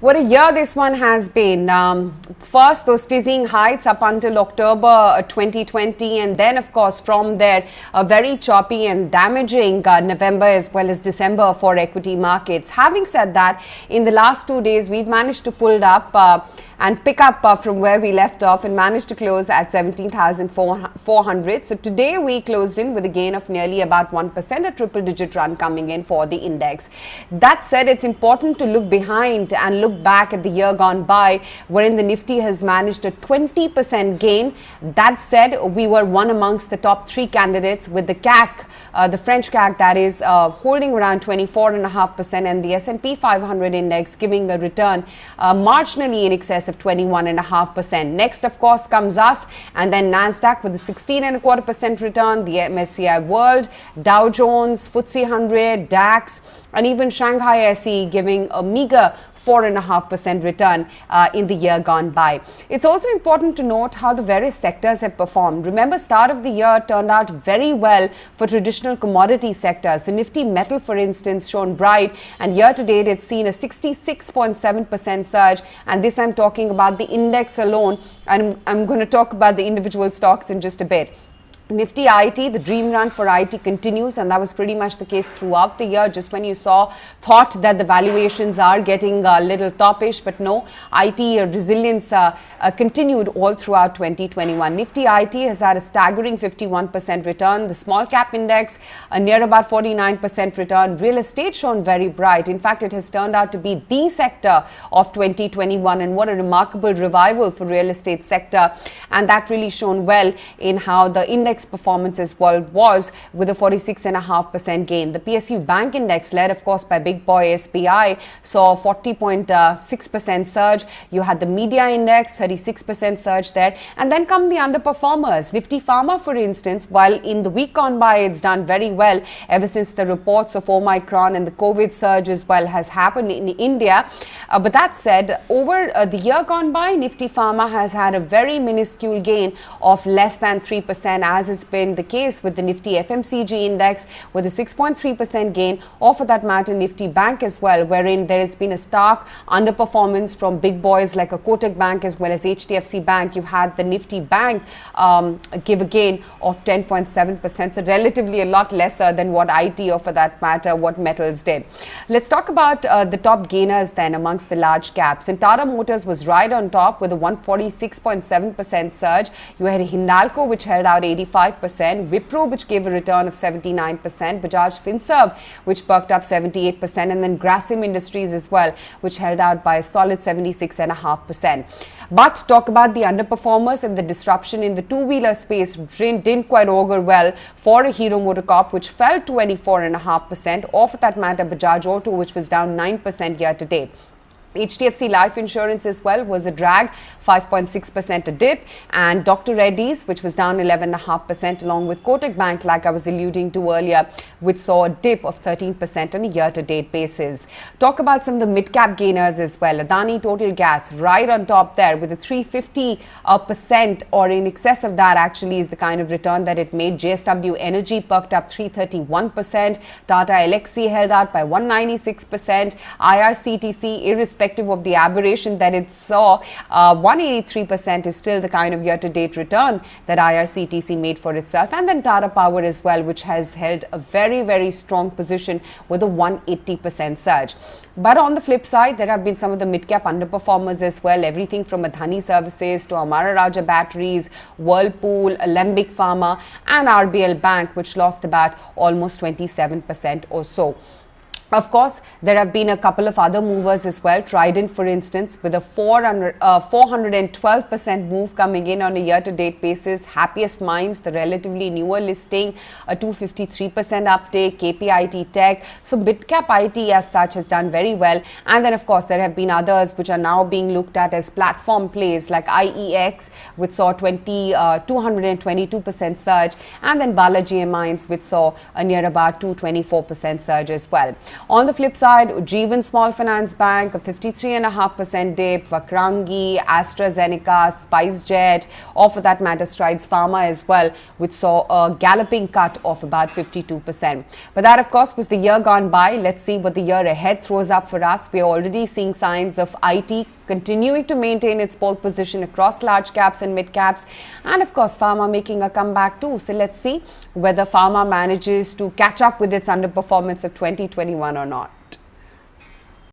What a year this one has been. First, those dizzying heights up until October 2020, and then, of course, from there, a very choppy and damaging November as well as December for equity markets. Having said that, in the last 2 days, we've managed to pull up and pick up from where we left off and managed to close at 17,400. So today we closed in with a gain of nearly about 1%, a triple-digit run coming in for the index. That said, it's important to look behind and look back at the year gone by, wherein the Nifty has managed a 20% gain. That said, we were one amongst the top three candidates, with the CAC, the French CAC that is holding around 24.5%, and the S&P 500 index giving a return marginally in excess of 21.5%. Next, of course, comes us, and then Nasdaq with a 16.25% return, the MSCI World, Dow Jones, FTSE 100, DAX, and even Shanghai SE giving a meager 4.5% return in the year gone by. It's also important to note how the various sectors have performed. Remember, start of the year turned out very well for traditional commodity sectors. The Nifty Metal, for instance, shone bright, and year to date it's seen a 66.7% surge, and this I'm talking about the index alone, and I'm going to talk about the individual stocks in just a bit. Nifty IT, the dream run for IT continues, and that was pretty much the case throughout the year. Just when you thought that the valuations are getting a little topish, but no, IT resilience continued all throughout 2021. Nifty IT has had a staggering 51% return. The small cap index near about 49% return. Real estate shown very bright. In fact, it has turned out to be the sector of 2021, and what a remarkable revival for real estate sector, and that really shone well in how the index performance as well was, with a 46.5% gain. The PSU Bank index, led of course by big boy SBI, saw 40.6% surge. You had the media index, 36% surge there, and then come the underperformers. Nifty Pharma, for instance, while in the week gone by it's done very well ever since the reports of Omicron and the COVID surge as well has happened in India. But that said, over the year gone by, Nifty Pharma has had a very minuscule gain of less than 3%, as has been the case with the Nifty FMCG index, with a 6.3% gain, or for that matter Nifty Bank as well, wherein there has been a stark underperformance from big boys like a Kotak Bank as well as HDFC Bank. You had the Nifty Bank give a gain of 10.7%, so relatively a lot lesser than what IT, or for that matter what metals did. Let's talk about the top gainers then amongst the large caps. And Tata Motors was right on top with a 146.7% surge. You had Hindalco, which held out 85%, Wipro, which gave a return of 79%, Bajaj Finserv, which perked up 78%, and then Grasim Industries as well, which held out by a solid 76.5%. But talk about the underperformers, and the disruption in the two-wheeler space didn't quite augur well for a Hero MotoCorp, which fell 24.5%, or for that matter Bajaj Auto, which was down 9% year to date. HDFC Life Insurance as well was a drag, 5.6% a dip, and Dr. Reddy's, which was down 11.5%, along with Kotak Bank, like I was alluding to earlier, which saw a dip of 13% on a year-to-date basis. Talk about some of the mid-cap gainers as well. Adani Total Gas right on top there with a 350%, or in excess of that actually, is the kind of return that it made. JSW Energy perked up 331%, Tata Elxsi held out by 196%, IRCTC, irrespective of the aberration that it saw, 183% is still the kind of year-to-date return that IRCTC made for itself. And then Tata Power as well, which has held a very, very strong position with a 180% surge. But on the flip side, there have been some of the mid-cap underperformers as well, everything from Adani Services to Amara Raja Batteries, Whirlpool, Alembic Pharma, and RBL Bank, which lost about almost 27% or so. Of course, there have been a couple of other movers as well. Trident, for instance, with a 412% move coming in on a year-to-date basis. Happiest Minds, the relatively newer listing, a 253% uptake. KPIT Tech. So Midcap IT as such has done very well. And then, of course, there have been others which are now being looked at as platform plays, like IEX, which saw 222% surge. And then Balaji Mines, which saw a near about 224% surge as well. On the flip side, Ujjivan Small Finance Bank, a 53.5% dip, Vakrangi, AstraZeneca, SpiceJet, or for that matter, Strides Pharma as well, which saw a galloping cut of about 52%. But that, of course, was the year gone by. Let's see what the year ahead throws up for us. We're already seeing signs of IT continuing to maintain its pole position across large caps and mid caps, and of course pharma making a comeback too. So let's see whether pharma manages to catch up with its underperformance of 2021 or not.